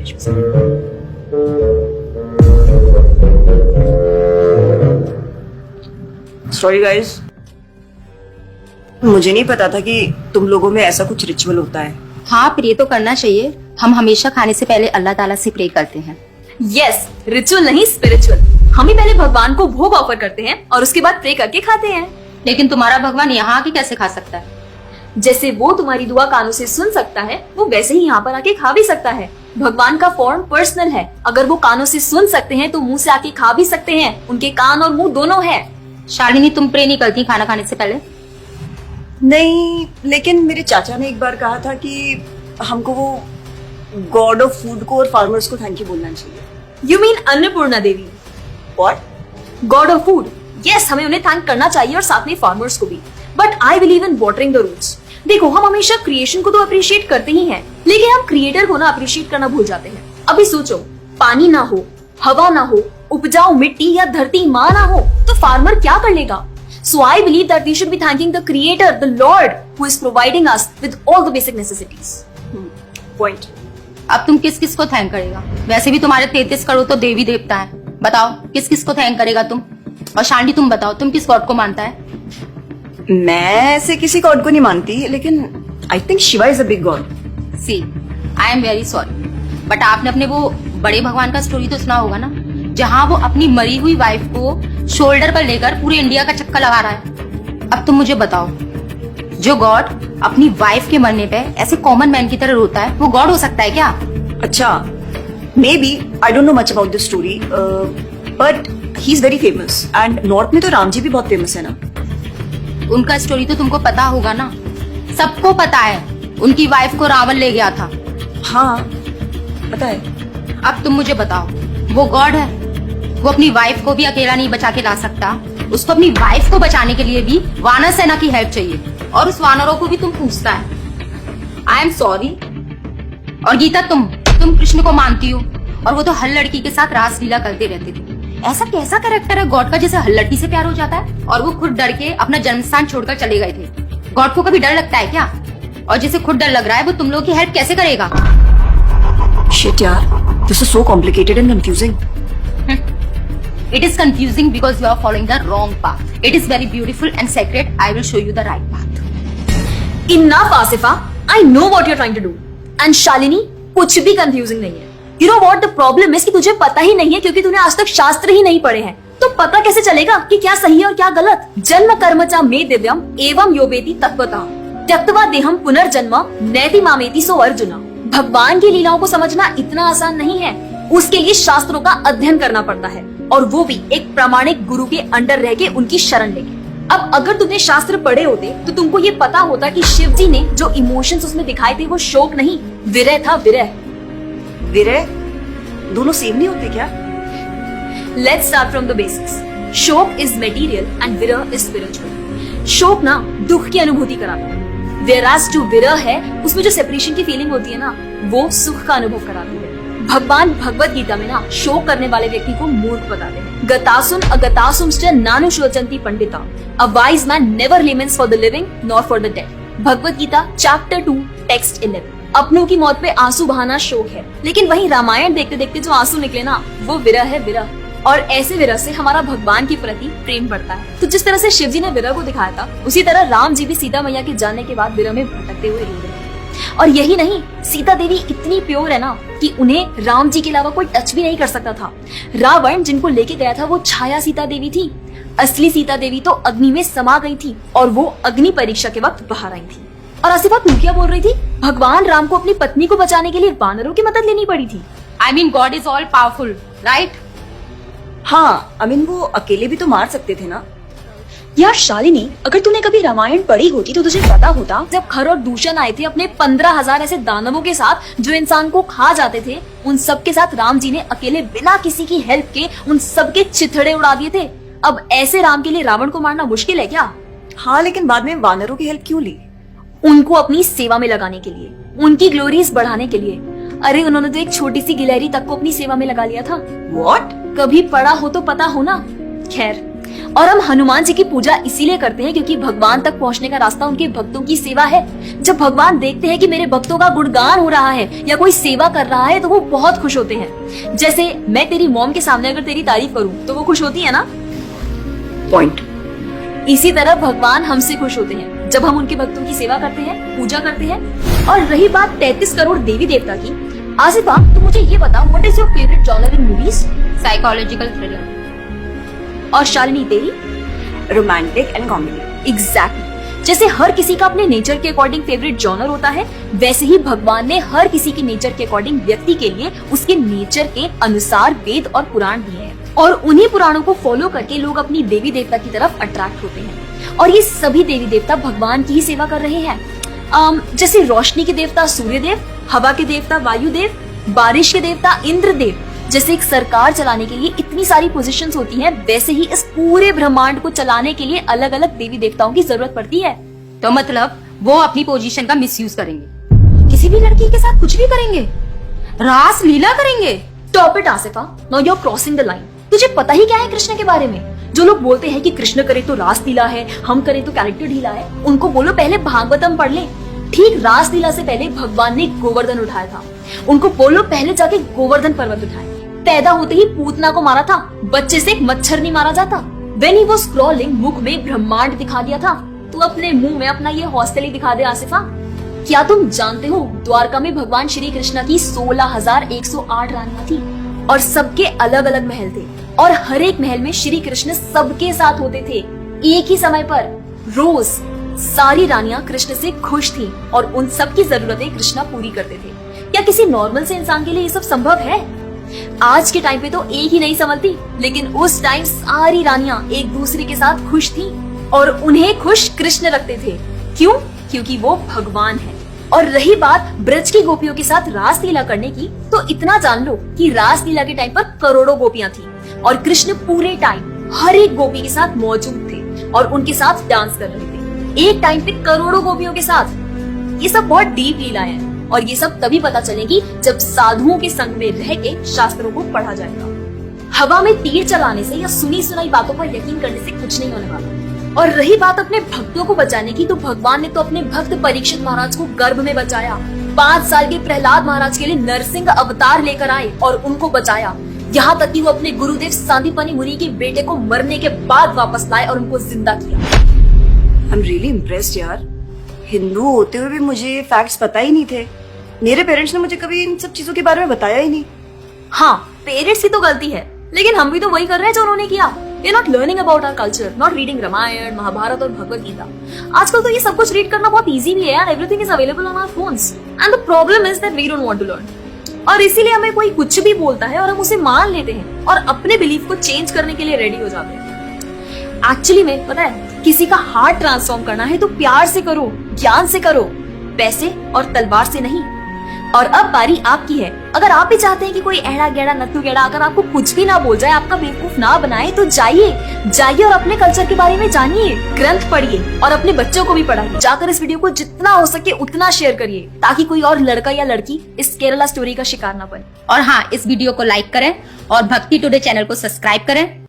बीच में से। Sorry guys, मुझे नहीं पता था कि तुम लोगों में ऐसा कुछ रिचुअल होता है। हाँ, प्रे तो करना चाहिए। हम हमेशा खाने से पहले अल्लाह ताला से प्रे करते हैं। यस, रिचुअल नहीं स्पिरिचुअल। हम ही पहले भगवान को भोग ऑफर करते हैं और उसके बाद प्रे करके खाते हैं। लेकिन तुम्हारा भगवान यहाँ आके कैसे खा सकता है? जैसे वो तुम्हारी दुआ कानों से सुन सकता है, वो वैसे ही यहाँ पर आके खा भी सकता है। भगवान का फॉर्म पर्सनल है। अगर वो कानों से सुन सकते हैं तो मुंह से आके खा भी सकते हैं। उनके कान और मुंह दोनों है। शालिनी, तुम प्रे नहीं करती खाना खाने से पहले? नहीं, लेकिन मेरे चाचा ने एक बार कहा था कि हमको वो गॉड ऑफ फूड को और फार्मर्स को थैंक यू बोलना चाहिए। You mean Annapurna Devi? What? God of food. Yes, हमें उन्हें थैंक करना चाहिए और साथ में फार्मर्स को भी। But I believe in watering the roots. देखो, हम हमेशा क्रिएशन को तो अप्रिशिएट करते ही हैं, लेकिन हम क्रिएटर को ना अप्रिशिएट करना भूल जाते हैं। अभी सोचो, पानी ना हो, हवा ना हो, उपजाऊ मिट्टी या धरती माँ ना हो, तो फार्मर क्या कर लेगा? So I believe that we should be thanking the Creator, the Lord, who is providing us with all the basic necessities. Point. अब तुम किस किस को थैंक करेगा? वैसे भी तुम्हारे 33 करोड़ तो देवी देवता है। बताओ, किस किस को थैंक करेगा तुम? और शांति, तुम बताओ, तुम किस गॉड को मानता है? मैं ऐसे किसी गॉड को नहीं मानती, लेकिन I think Shiva is a big god. See, I am very sorry, but आपने अपने वो बड़े भगवान का स्टोरी तो सुना होगा ना, जहाँ वो अपनी मरी हुई वाइफ को शोल्डर पर लेकर पूरे इंडिया का चक्कर लगा रहा है। अब तुम मुझे बताओ, जो गॉड अपनी वाइफ के मरने पे ऐसे कॉमन मैन की तरह रोता है, वो गॉड हो सकता है क्या? अच्छा, may be, I don't know much about this story, but he is very famous and north में तो राम जी भी बहुत फेमस है ना। उनका स्टोरी तो तुमको पता होगा ना, सबको पता है। उनकी वाइफ को रावण ले गया था। हाँ, पता है। अब तुम मुझे बताओ, वो गॉड है? वो अपनी वाइफ को भी अकेला नहीं बचा के ला सकता। उसको अपनी वाइफ को बचाने के लिए भी वानर सेना की हेल्प चाहिए, और उस वानरों को भी तुम पूछता है। I am sorry. और गीता, तुम कृष्ण को मानती हो, और वो तो हर लड़की के साथ रासलीला करते रहते थे। ऐसा कैसा कैरेक्टर है गॉड का जिसे हर लड़की से प्यार हो जाता है? और वो खुद डर के अपना जन्मस्थान छोड़कर चले गए थे। गॉड को कभी डर लगता है क्या? और जिसे खुद डर लग रहा है, वो तुम लोगों की हेल्प कैसे करेगा? शिट यार, this is so complicated and confusing. It is confusing because you are following the wrong path. It is very beautiful and sacred. I will show you the right path. Enough, Asifa. I know what you're trying to do. And Shalini, कुछ भी confusing नहीं है। You know what the problem is कि तुझे पता ही नहीं है, क्योंकि तूने आज तक शास्त्र ही नहीं पढ़े हैं। तो पता कैसे चलेगा कि क्या सही है और क्या गलत? जन्म कर्म च मे दिव्यम एवं योवेति तत्वतः त्यक्त्वा देहम पुनर्जन्म नैति मामेति सो अर्जुना। भगवान की लीलाओं को समझना इतना आसान नहीं है। उसके लिए शास्त्रों का अध्ययन करना पड़ता है, और वो भी एक प्रामाणिक गुरु के अंडर रह के उनकी शरण लेके। अब अगर तुमने शास्त्र पढ़े होते तो तुमको ये पता होता कि शिव जी ने जो इमोशंस उसमें दिखाए थे वो शोक नहीं, विरह था। विरह विरह दोनों सेम नहीं होते क्या? Let's start from the basics. शोक इज मटेरियल एंड विरह इज स्पिरिचुअल। शोक ना दुख की अनुभूति कराता है, whereas जो विरह है उसमें जो सेपरेशन की फीलिंग होती है ना, वो सुख का अनुभव कराती है। भगवान भगवत गीता में ना शोक करने वाले व्यक्ति को मूर्ख बताते हैं। गतासुम अगतासुमश्च नानुशोचन्ति Pandita. A wise man never laments for the living nor for the dead. Bhagavad Gita chapter 2 text 11। अपनों की मौत पे आंसू बहाना शोक है, लेकिन वही रामायण देखते देखते जो आंसू निकले ना, वो विरह है, विरह। और ऐसे विरह से हमारा भगवान के प्रति प्रेम बढ़ता है। तो जिस तरह से शिव जी ने विरह को दिखाया था, उसी तरह राम जी भी सीता मैया के जाने के बाद विरह में भटकते हुए रो रहे हैं। और यही नहीं, सीता देवी इतनी प्योर है ना कि उन्हें राम जी के अलावा कोई टच भी नहीं कर सकता था। रावण जिनको लेके गया था वो छाया सीता देवी थी। असली सीता देवी तो अग्नि में समा गई थी, और वो अग्नि परीक्षा के वक्त बाहर आई थी। और आसिफा, तू क्या बोल रही थी? भगवान राम को अपनी पत्नी को बचाने के लिए वानरों की मदद लेनी पड़ी थी। I mean, God is all powerful, right? हाँ, I mean, वो अकेले भी तो मार सकते थे ना। यार शालिनी, अगर तूने कभी रामायण पढ़ी होती तो तुझे पता होता, जब खर और दूषण आए थे अपने 15,000 ऐसे दानवों के साथ जो इंसान को खा जाते थे, उन सब के साथ राम जी ने अकेले बिना किसी की हेल्प के उन सबके चिथड़े उड़ा दिए थे। अब ऐसे राम के लिए रावण को मारना मुश्किल है क्या? हाँ, लेकिन बाद में वानरों की हेल्प क्यों ली? उनको अपनी सेवा में लगाने के लिए, उनकी ग्लोरीज बढ़ाने के लिए। अरे उन्होंने तो एक छोटी सी गिलहरी तक को अपनी सेवा में लगा लिया था। What? कभी पढ़ा हो तो पता हो ना। खैर, और हम हनुमान जी की पूजा इसीलिए करते हैं क्योंकि भगवान तक पहुंचने का रास्ता उनके भक्तों की सेवा है। जब भगवान देखते हैं कि मेरे भक्तों का गुणगान हो रहा है या कोई सेवा कर रहा है तो वो बहुत खुश होते हैं। जैसे मैं तेरी मॉम के सामने अगर तेरी तारीफ करूं तो वो खुश होती है ना। पॉइंट। इसी तरह भगवान हमसे खुश होते हैं जब हम उनके भक्तों की सेवा करते हैं, पूजा करते हैं। और रही बात 33 करोड़ देवी देवता की, आसिफा तो मुझे ये बताओ, what is your favourite genre in movies? Psychological thriller. और शालिनी तेरी? Romantic and comedy. एग्जैक्टली। जैसे हर किसी का अपने नेचर के अकॉर्डिंग फेवरेट जॉनर होता है, वैसे ही भगवान ने हर किसी के नेचर के अकॉर्डिंग व्यक्ति के लिए उसके नेचर के अनुसार वेद और पुराण दिए हैं। और उन्हीं पुराणों को फॉलो करके लोग अपनी देवी देवता की तरफ अट्रैक्ट होते हैं। और ये सभी देवी देवता भगवान की ही सेवा कर रहे हैं। जैसे रोशनी के देवता सूर्यदेव, हवा के देवता वायुदेव, बारिश के देवता इंद्रदेव। जैसे एक सरकार चलाने के लिए इतनी सारी पोजीशंस होती हैं, वैसे ही इस पूरे ब्रह्मांड को चलाने के लिए अलग अलग देवी देवताओं की जरूरत पड़ती है। तो मतलब वो अपनी पोजीशन का मिसयूज करेंगे, किसी भी लड़की के साथ कुछ भी करेंगे, रास लीला करेंगे। Stop it Asifa, now you are crossing the line. तुझे पता ही क्या है कृष्ण के बारे में? जो लोग बोलते हैं कि कृष्ण करे तो रास लीला है, हम करे तो कैरेक्टर ढीला है, उनको बोलो पहले भागवतम पढ़ ले। ठीक रास लीला से पहले भगवान ने गोवर्धन उठाया था। उनको बोलो पहले जाके गोवर्धन पर्वत उठाए। पैदा होते ही पूतना को मारा था, बच्चे से एक मच्छर नहीं मारा जाता। When he was crawling, मुख में ब्रह्मांड दिखा दिया था। तू अपने मुंह में अपना ये हॉस्टल ही दिखा दे आसिफा। क्या तुम जानते हो द्वारका में भगवान श्री कृष्ण की 16,108 रानियां थी और सबके अलग अलग महल थे। और हर एक महल में श्री कृष्ण सबके साथ होते थे एक ही समय पर। रोज सारी रानियां कृष्ण से खुश थी और उन सब की जरूरतें कृष्णा पूरी करते थे। क्या किसी नॉर्मल से इंसान के लिए ये सब संभव है? आज के टाइम पे तो एक ही नहीं संभलती, लेकिन उस टाइम सारी रानियां एक दूसरे के साथ खुश थी और उन्हें खुश कृष्ण रखते थे। क्यों? क्योंकि वो भगवान है। और रही बात ब्रज की गोपियों के साथ रास लीला करने की, तो इतना जान लो कि रास लीला के टाइम पर करोड़ों गोपियां थी और कृष्ण पूरे टाइम हर एक गोपी के साथ मौजूद थे और उनके साथ डांस कर रहे थे एक टाइम पे करोड़ों गोपियों के साथ। ये सब बहुत डीप लीला है और ये सब तभी पता चलेगी जब साधुओं के संग में रह के शास्त्रों को पढ़ा जाएगा। हवा में तीर चलाने से या सुनी सुनाई बातों पर यकीन करने से कुछ नहीं होने वाला। और रही बात अपने भक्तों को बचाने की, तो भगवान ने तो अपने भक्त परीक्षित महाराज को गर्भ में बचाया। 5 साल के प्रहलाद महाराज के लिए नरसिंह अवतार लेकर आए और उनको बचाया। यहाँ तक कि वो अपने गुरुदेव सांदीपनि मुनि के बेटे को मरने के बाद वापस लाए और उनको जिंदा किया। आई एम रियली इम्प्रेस्ड यार। हिंदू होते हुए भी मुझे फैक्ट्स पता ही नहीं थे। मेरे पेरेंट्स ने मुझे कभी इन सब चीजों के बारे में बताया ही नहीं। हाँ, पेरेंट्स की तो गलती है, लेकिन हम भी तो वही कर रहे हैं जो उन्होंने किया। We are not learning about our culture, not reading Ramayan, Mahabharat और भगवत गीता। आजकल तो ये सब कुछ रीड करना बहुत इजी भी है यार। Everything is available on our phones, and the problem is that we don't want to learn। और इसीलिए हमें कोई कुछ भी बोलता है और हम उसे मान लेते हैं और अपने बिलीफ को चेंज करने के लिए रेडी हो जाते हैं। एक्चुअली में पता है, किसी का हार्ट ट्रांसफॉर्म करना है तो प्यार से करो, ज्ञान से करो, पैसे और तलवार से नहीं। और अब बारी आपकी है। अगर आप भी चाहते हैं कि कोई एड़ा गेड़ा नत्थु गेड़ा अगर आपको कुछ भी ना बोल जाए, आपका बेवकूफ ना बनाए, तो जाइए और अपने कल्चर के बारे में जानिए, ग्रंथ पढ़िए और अपने बच्चों को भी पढ़ाइए। जाकर इस वीडियो को जितना हो सके उतना शेयर करिए ताकि कोई और लड़का या लड़की इस केरला स्टोरी का शिकार ना बने। और हाँ, इस वीडियो को लाइक करें और भक्ति टुडे चैनल को सब्सक्राइब करें।